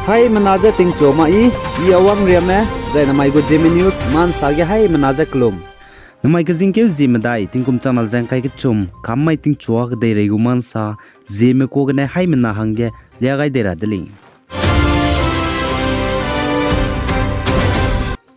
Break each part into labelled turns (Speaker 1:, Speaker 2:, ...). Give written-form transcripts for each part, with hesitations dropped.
Speaker 1: Hai menaza ting choma I awang riame zai namai go Zeme news man sage hai menaza klum.
Speaker 2: Namai ka jing keu Zeme dai tingkum channel jang kai ke chum kammai ting chuak dei rei gu man sa Zeme ko gane hai mena hangge lia gai dera deling.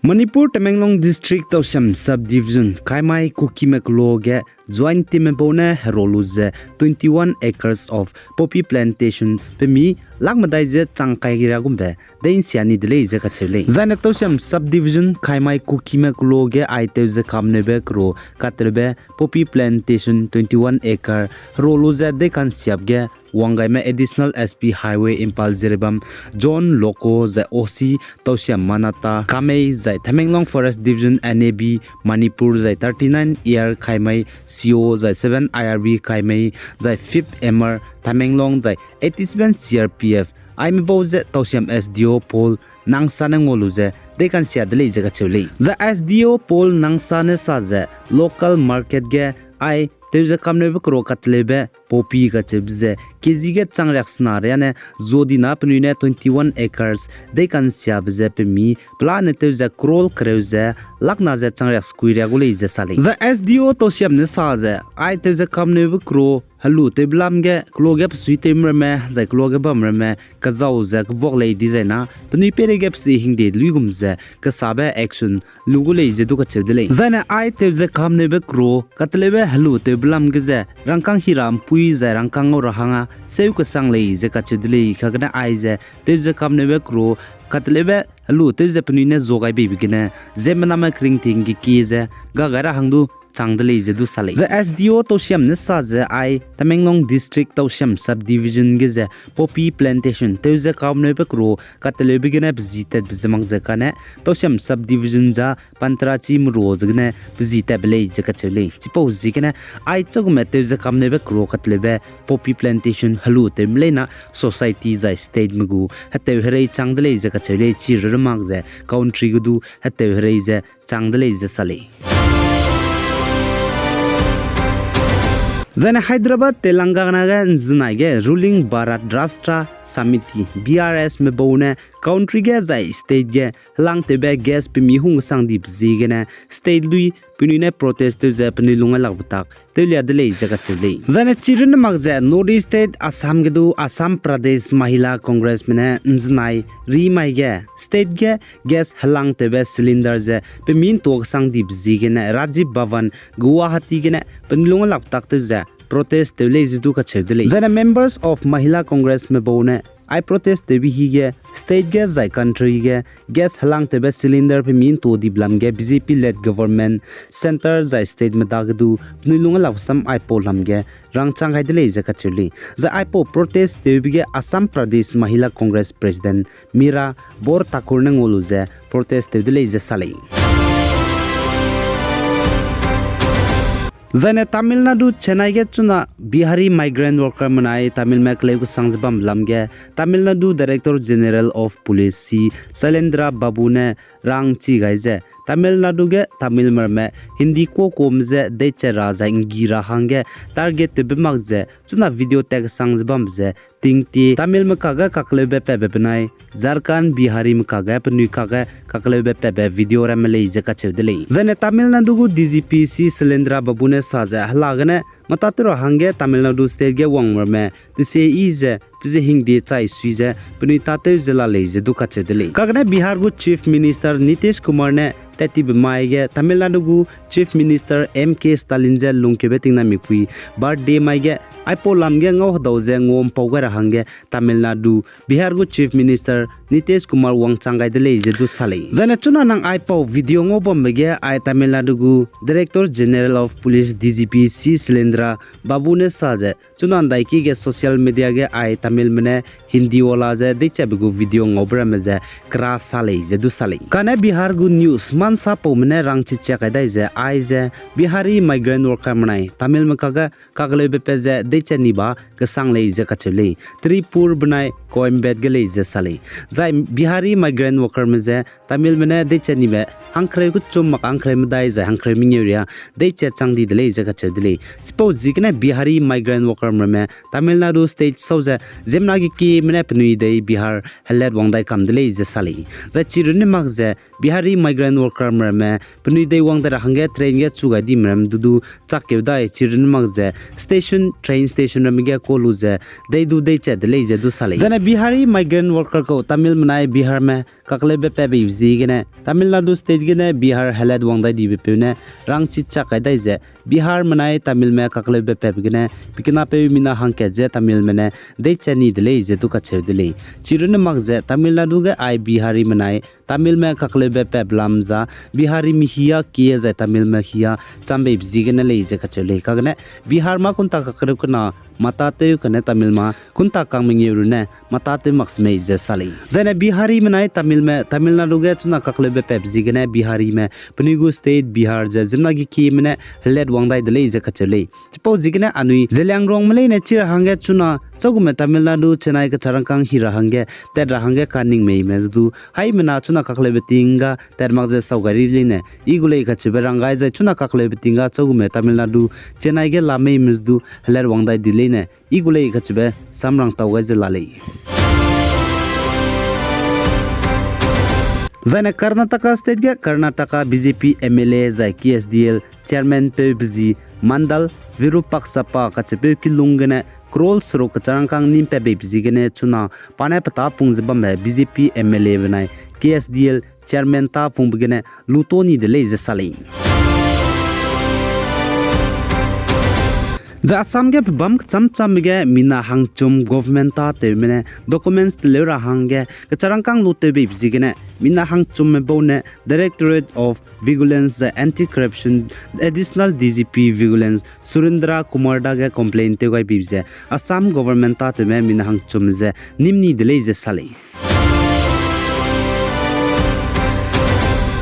Speaker 2: Manipur Tamenglong District Tosham Subdivision Kaimai Kukimakloge Joint Timebone Heroluze 21 acres of poppy plantation Pemi Lagmadaize Changkai Giragumbe Dain Siani Delay Zakachele Zanak Tosham Subdivision Kaimai Kukimakloge Aiteze Kamnebekro Katrebe Poppy Plantation 21 acre Roluze Dekan Siabge Wangaime Additional SP Highway Impal Zerebam John Loko Za OC Tosham Manata Kamei Zai Tamenglong Forest Division NAB Manipur Zai 39 year Kaimai CO Zai 7 IRB Kaimai Zai 5th MR Tamenglong Zai 87 CRPF I'm Boze Tosham SDO Pol Nangsanangoluze they can see the laser chili. The SDO Pol Nangsane Saze local market ge I there's a kamnebe krokatlebe poppy gachibze kiziget changreaksnariane zodina penune 21 acres they can see abze me planet there's a crawl kreuze laknaze changreaks kuiregule is sali. The SDO Tosham Nesaze I there's a kamnebe kro Hello, Teblamge, Klogap Sweetimreme, the Klogabamreme, Kazauze, Vogley designer, Peniperigap seeing the Lugumze, Kasabe action, Lugule is the Ducatele. Zana I tell the Kamnebe Crow, Katlebe, hello, Teblamgeze, Rankang Hiram, Puiza, Rankang Orahanga, Seuka Sangley, the Catchedele, Kagana Ize, there's the Kamnebe Crow, Katlebe, hello, there's a Penina Zogai baby, Zemanama Kringting, Gikize, Gagara Handu. The SDO Tosham Nesaze I Tamenglong District Tosham Subdivision Gize Poppy Plantation Teuze Kamnebekro Katalebigane visited Bizamangzakane Tosham Subdivision Za Pantrachi Murozgne Visitable Zakachele Tipo Zikane I Togume Teuze Kamnebekro Katlebe Poppy Plantation Halu Temlena Society Za State Mugu Hatevere Changdele Zakachele Chirmagze Country Gudu Hatevere Changdele Sali. Zane Hyderabad Telangana Znage ruling Bharat Rashtra Samiti BRS Mebone country ge zai state ge lang tebe gas pimi hung sang dip zigene state lui pinine protest ze pani lunga lagbutak telia dele jaga chele zane chirin magze North State Assam gedu Assam Pradesh Mahila Congress mene nznai ri mai ge state ge gas halang tebe cylinder ze pimin tok sang dip zigene Rajiv Bhavan Guwahati gene pani lunga lagbutak te ze protest tele zidu ka chedele zane members of Mahila Congress mebone I protest the Bihige state gas zai country ge gas halang tebe cylinder pe min to di blamge BJP led government center zai state medagdu nilunga lawsam I polam ge rangchang haidele zakachuli za I po protest the bige Assam Pradesh Mahila Congress President Mira Bor Thakur nangolu je protest the dele je sali. Zane Tamil Nadu Chennai get chuna Bihari migrant worker manai Tamil Maklegu Sangbam Lamge Tamil Nadu Director General of Police C Sailendra Babune Rang Chi Gaize Tamil Nadu ge Tamil Merme Hindi ko komze deche raza ingira hange target bimagze chuna video tag sangbam ze tingti Tamil makaga kaklebe pebe benai Jharkhand Bihari makaga pnu kaga kaklebe pebe video ramele je kachedele zane Tamil Nadu gu DGP C Sailendra Babune saja halagane matatro hange Tamil Nadu state ge wangmerme tise ize pize hingde chai suije pnu tate jela leje dukachedele kagne Bihar gu Chief Minister Nitish Kumar ne Tati Maige Tamil Nadu gu Chief Minister MK Stalin je lungkebe tingna mikui birthday maige Aipo lamge ngau dauze ngom pogara hange Tamil Nadu Bihar gu Chief Minister Nitish Kumar Wangchangai dele je du sale zane chuna nang Aipo video ngobom bege I Tamil Nadu gu Director General of Police DGP C Sailendra Babune saje chuna daiki ge social media ge I Tamil mene Hindi wala je decha begu video ngobra meze kra sale je du sale kane Bihar gu news mansa po mene rangchi chakai dai je I je Bihari migrant worker manai Tamil makaga kagle be peze de chani ba ka sang le je ka chule Tripur banai Coimbed ge le je sale zai Bihari migrant worker me je Tamil mene de chani be hangkhre ku chum mak angkhre me dai je hangkhre mi area de che chang di de le je ka chule suppose jikne Bihari migrant worker me Tamil Nadu state so je Zeme gi ki mene pnui de Bihar halet wang dai kam de le je sale zai chirune mak je Bihari migrant worker me pnui de wang da hange train ge chuga di mram dudu chak ke dai chirune mak je station train station me ge ko lu je de du de che de le je du sale jana Bihari migrant worker ko Tamil manai Bihar me kakle be pe bi ji ge ne Tamil Nadu state ge ne Bihar halet wang dai di be pe ne rang chi chak kai dai je Bihar manai Tamil me kakle be pe ge ne pikna pe mina hang ke je Tamil mene de chani de le je du ka che de le chirune mak je Tamil Nadu ge ai Bihari manai Tamil me kakle be pe blamza Bihari mi hiya ki je Tamil me hiya chambe ji ge ne le je ka che le ka ne Bihar ma kun ta kakre ku na mata te ku ne Tamil ma kun ta kang mi ru ne mata te max me je sale jana Bihari manai Tamil me Tamil Nadu ge chuna kakle be pe ji ge ne Bihari me pnigu state Bihar je jimna gi ki mene let wang dai de le je ka che le tipo ji ge ne anui zelang rong mele ne chira hange chuna chogume Tamil Nadu Chennai ka charangkang hira hange ter hange kaning me mezdu hai mena chuna kakle betinga ter magje saugari line igule ka chiberangai jai chuna kakle betinga chogume Tamil Nadu Chennai ge lame mezdu heler wangdai diline igule ka chibe samrang tawgai je lalei Zaina Karnataka state ge Karnataka BJP MLA zai KSDL chairman pe bzi Mandal Virupaksapa ka chibe kilungene Krol sro kacharangkang nim pe bzi gene chuna panai pata pungzba me BJP MLA banai KSDL chairman ta pungbgene lutoni de le je salai Ja Assam ge bam cham cham ge mina hangchum government ta te mene documents le ra hangge kacharangkang lute be bjigene mina hangchum me bone Directorate of Vigilance Anti Corruption Additional DGP Vigilance Surendra Kumar da ge complaint te gai bibje Assam government ta te me mina hangchum je nimni de le je salai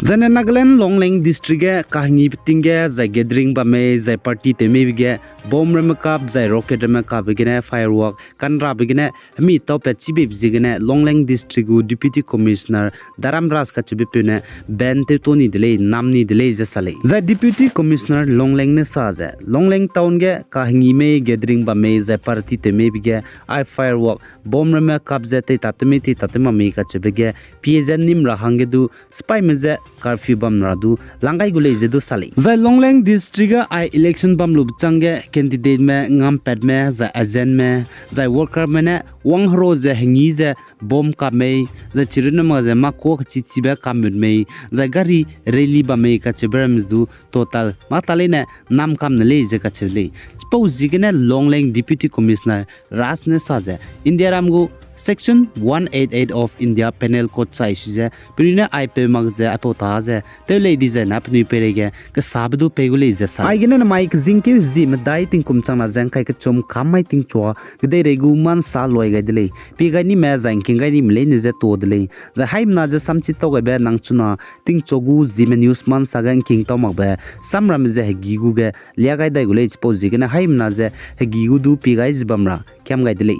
Speaker 2: Zane Nagaland Longling district ge kahingi pitinge zai gathering ba me zai party te me ge bomb ram kap zai rocket ram kap ge firework kanra be ge mi to pe chibe ge ne Longling district gu deputy commissioner Daram Ras ka chibe pe ne ben te toni dele namni dele je sale zai deputy commissioner Longling ne sa je Longling town ge kahingi me gathering ba me zai party te me ge I firework bomb ram kap je te tatme me ka chibe ge piezen nim ra hange du spy me je curfew bam radu langai gule je du sale zai Longling district ga I election bam lub change candidate me ngam pet me za agent me zai worker me ne wang hro je hangi je bom ka me za chiruna ma je ma ko chi chi be ka mud me za gari rally ba me ka chibrams du total ma tale ne nam kam ne le je ka chile suppose jigene Longling deputy commissioner ras ne sa je India ramgu Section 188 of India Penal Code sai je pirina IP mag je apota je te lady je na pni perege ka sabdu pegule je sa ai gene na mic jingke ji madai ting kum chang na jang kai ka chom khamai ting chwa gde regu man sa loi ga dile pi ga ni me jang king ga ni mle ni je to dile za haim na je samchi to ga be nang chuna ting chogu Zeme news man sa gang king to mag be samram je gi gu ge lia ga dai gule suppose gene haim na je gi gu du pi ga ji bamra kyam ga dile